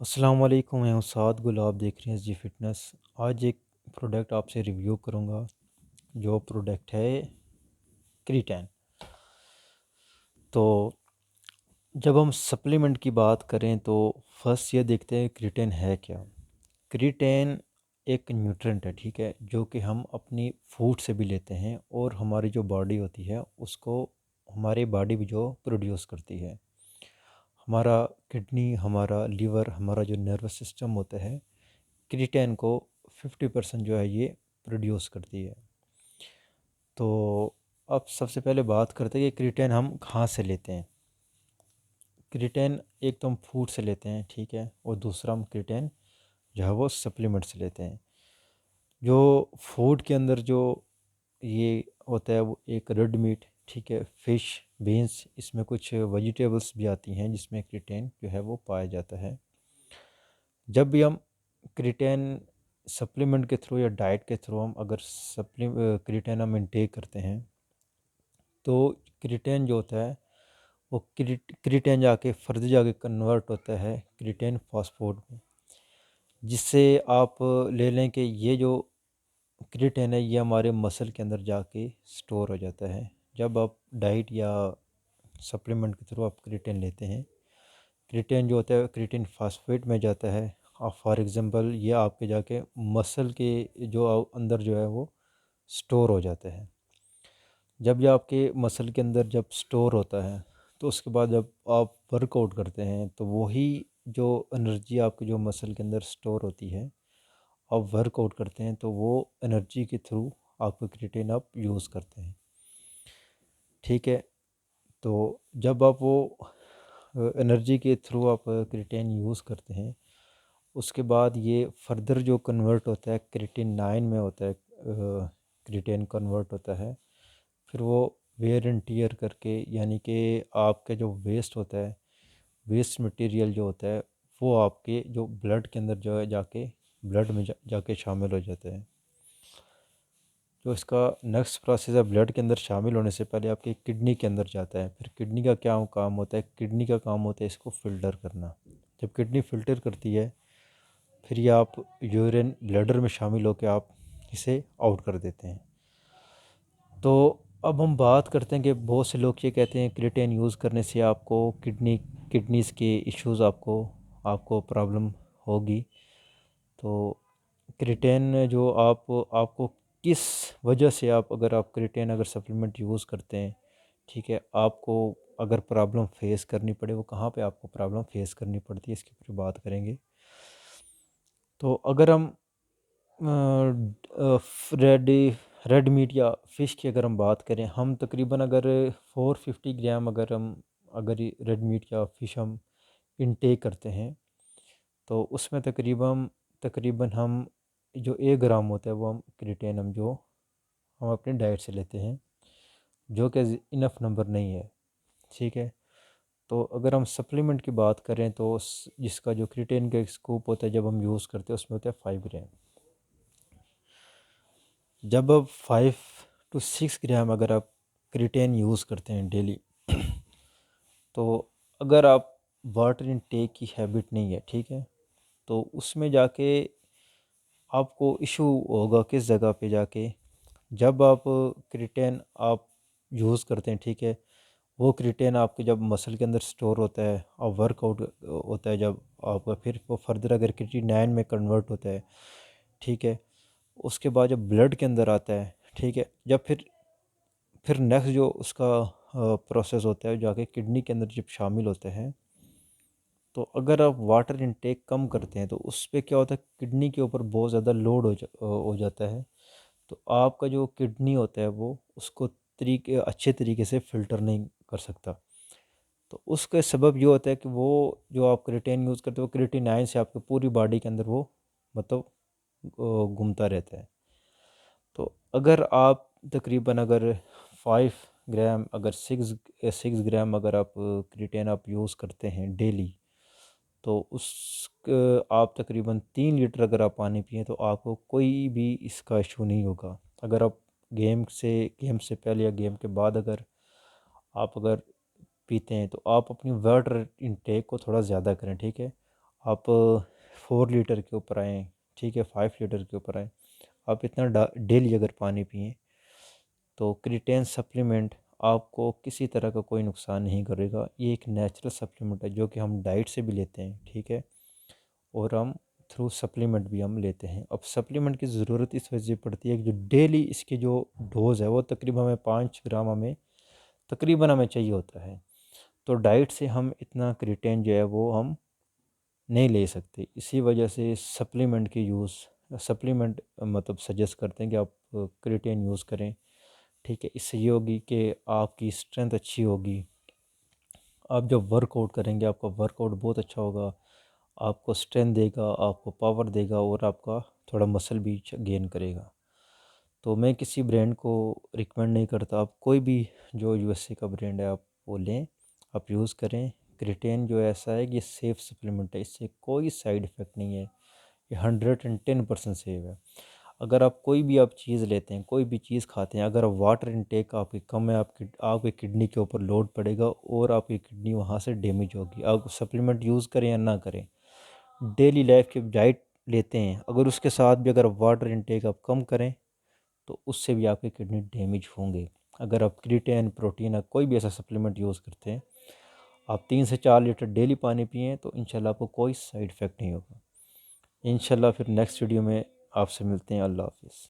अस्सलाम वालेकुम, मैं उस्ताद गुल, आप देख रहे हैं जी फिटनेस। आज एक प्रोडक्ट आपसे रिव्यू करूंगा। जो प्रोडक्ट है क्रीटैन। तो जब हम सप्लीमेंट की बात करें तो फर्स्ट ये देखते हैं क्रीटैन है क्या। क्रीटैन एक न्यूट्रेंट है, ठीक है, जो कि हम अपनी फूड से भी लेते हैं और हमारी जो बॉडी होती है उसको हमारी बॉडी भी जो प्रोड्यूस करती है। हमारा किडनी, हमारा लीवर, हमारा जो नर्वस सिस्टम होता है, क्रीटैन को 50% जो है ये प्रोड्यूस करती है। तो अब सबसे पहले बात करते हैं कि क्रीटैन हम कहाँ से लेते हैं। क्रीटैन एक तो हम फूड से लेते हैं, ठीक है, और दूसरा हम क्रीटैन जो है वो सप्लीमेंट से लेते हैं। जो फूड के अंदर जो ये होता है वो एक रेड मीट, ठीक है, फ़िश, बीन्स, इसमें कुछ वेजिटेबल्स भी आती हैं जिसमें क्रीटैन जो है वो पाया जाता है। जब भी हम क्रीटैन सप्लीमेंट के थ्रू या डाइट के थ्रू हम अगर क्रीटैन हम इनटेक करते हैं तो क्रीटैन जो होता है वो क्रीटैन जाके फर्दर जाके कन्वर्ट होता है क्रीटैन फास्फोड में, जिससे आप ले लें कि ये जो क्रीटैन है ये हमारे मसल के अंदर जाके स्टोर हो जाता है। जब आप डाइट या सप्लीमेंट के थ्रू आप क्रीटैन लेते हैं, क्रीटैन जो होता है क्रीटैन फास्फेट में जाता है। आप फॉर एग्ज़ाम्पल ये आपके जाके मसल के जो अंदर जो है वो स्टोर हो जाता है। जब ये आपके मसल के अंदर जब स्टोर होता है तो उसके बाद जब आप वर्कआउट करते हैं तो वही जो एनर्जी आपके जो मसल के अंदर स्टोर होती है, आप वर्कआउट करते हैं तो वो एनर्जी के थ्रू आपको क्रिएटिन आप यूज़ करते हैं, ठीक है। तो जब आप वो एनर्जी के थ्रू आप क्रिएटिन यूज़ करते हैं, उसके बाद ये फर्दर जो कन्वर्ट होता है क्रिएटिन 9 में होता है, क्रिएटिन कन्वर्ट होता है। फिर वो वेयर एंड टीयर करके, यानी कि आपका जो वेस्ट होता है, वेस्ट मटेरियल जो होता है वो आपके जो ब्लड के अंदर जो है जाके ब्लड में जाके शामिल हो जाता है। जो इसका नेक्स्ट प्रोसेस है, ब्लड के अंदर शामिल होने से पहले आपकी किडनी के अंदर जाता है। फिर किडनी का क्या काम होता है, किडनी का काम होता है इसको फ़िल्टर करना। जब किडनी फ़िल्टर करती है फिर ये आप यूरिन ब्लैडर में शामिल होकर आप इसे आउट कर देते हैं। तो अब हम बात करते हैं कि बहुत से लोग ये कहते हैं क्रिएटिन यूज़ करने से आपको किडनीज़ के इश्यूज़ आपको आपको प्रॉब्लम होगी। तो क्रिएटिन जो आपको किस वजह से आप अगर आप क्रिएटिन अगर सप्लीमेंट यूज़ करते हैं, ठीक है, आपको अगर प्रॉब्लम फेस करनी पड़े, वो कहाँ पे आपको प्रॉब्लम फेस करनी पड़ती है, इसके ऊपर बात करेंगे। तो अगर हम रेड रेड मीट या फ़िश की अगर हम बात करें, हम तकरीबन अगर 450 ग्राम अगर रेड मीट या फ़िश हम इनटेक करते हैं तो उसमें तकरीबन तकरीबन हम जो 1 ग्राम होता है वो हम क्रिएटिन हम अपनी डाइट से लेते हैं, जो कि इनफ नंबर नहीं है, ठीक है। तो अगर हम सप्लीमेंट की बात करें तो जिसका जो क्रिएटिन का स्कूप होता है जब हम यूज़ करते हैं उसमें होता है 5 ग्राम। जब अब 5 to 6 ग्राम अगर आप क्रिएटिन यूज़ करते हैं डेली, तो अगर आप वाटर इनटेक की हैबिट नहीं है, ठीक है, तो उसमें जाके आपको इशू होगा किस जगह पे जाके, जब आप क्रिएटिन आप यूज़ करते हैं, ठीक है, वो क्रिएटिन आपके जब मसल के अंदर स्टोर होता है और वर्कआउट होता है, जब आपका फिर वो फर्दर अगर क्रिएटिनाइन में कन्वर्ट होता है, ठीक है, उसके बाद जब ब्लड के अंदर आता है, ठीक है, जब फिर नेक्स्ट जो उसका प्रोसेस होता है जाके किडनी के अंदर जब शामिल होते हैं, तो अगर आप वाटर इनटेक कम करते हैं तो उस पे क्या होता है, किडनी के ऊपर बहुत ज़्यादा लोड हो जाता है। तो आपका जो किडनी होता है वो उसको अच्छे तरीके से फ़िल्टर नहीं कर सकता। तो उसका सबब ये होता है कि वो जो आप क्रिएटिन यूज़ करते हो, वो क्रिएटिनाइन से आपकी पूरी बॉडी के अंदर वो मतलब घूमता रहता है। तो अगर आप तकरीबन अगर 5 ग्राम अगर 6 ग्राम अगर आप क्रिएटिन आप यूज़ करते हैं डेली, तो आप तकरीबन 3 लीटर अगर आप पानी पिएँ तो आपको कोई भी इसका इशू नहीं होगा। अगर आप गेम से पहले या गेम के बाद अगर पीते हैं तो आप अपनी वाटर इनटेक को थोड़ा ज़्यादा करें, ठीक है। आप 4 लीटर के ऊपर आएँ, ठीक है, 5 लीटर के ऊपर आएँ, आप इतना डेली अगर पानी पिएँ तो क्रिएटिन सप्लीमेंट आपको किसी तरह का कोई नुकसान नहीं करेगा। ये एक नेचुरल सप्लीमेंट है जो कि हम डाइट से भी लेते हैं, ठीक है, और हम थ्रू सप्लीमेंट भी हम लेते हैं। अब सप्लीमेंट की ज़रूरत इस वजह से पड़ती है कि जो डेली इसके जो डोज़ है वो तकरीबन हमें 5 ग्राम हमें तकरीबन हमें चाहिए होता है। तो डाइट से हम इतना क्रिएटिन जो है वो हम नहीं ले सकते। इसी वजह से सप्लीमेंट की यूज़ सप्लीमेंट मतलब सजेस्ट करते हैं कि आप क्रिएटिन यूज़ करें, ठीक है। इससे ये होगी कि आपकी स्ट्रेंथ अच्छी होगी, आप जब वर्कआउट करेंगे आपका वर्कआउट बहुत अच्छा होगा, आपको स्ट्रेंथ देगा, आपको पावर देगा और आपका थोड़ा मसल भी गेन करेगा। तो मैं किसी ब्रांड को रिकमेंड नहीं करता, आप कोई भी जो यूएसए का ब्रांड है आप वो लें, आप यूज़ करें। क्रिएटिन जो ऐसा है कि ये सेफ़ सप्लीमेंट है, इससे कोई साइड इफ़ेक्ट नहीं है, ये 110% सेफ है। अगर आप कोई भी आप चीज़ लेते हैं, कोई भी चीज़ खाते हैं, अगर वाटर इनटेक आपकी कम है, आपकी किडनी के ऊपर लोड पड़ेगा और आपकी किडनी वहाँ से डैमेज होगी। आप सप्लीमेंट यूज़ करें या ना करें, डेली लाइफ की डाइट लेते हैं, अगर उसके साथ भी अगर वाटर इनटेक आप कम करें तो उससे भी आपके किडनी डैमेज होंगे। अगर आप क्रिएटिन, प्रोटीन या कोई भी ऐसा सप्लीमेंट यूज़ करते हैं, आप 3 से 4 लीटर डेली पानी पिएँ तो इंशाल्लाह आपको कोई साइड इफ़ेक्ट नहीं होगा। इंशाल्लाह फिर नेक्स्ट वीडियो में आपसे मिलते हैं। अल्लाह हाफ़िज़।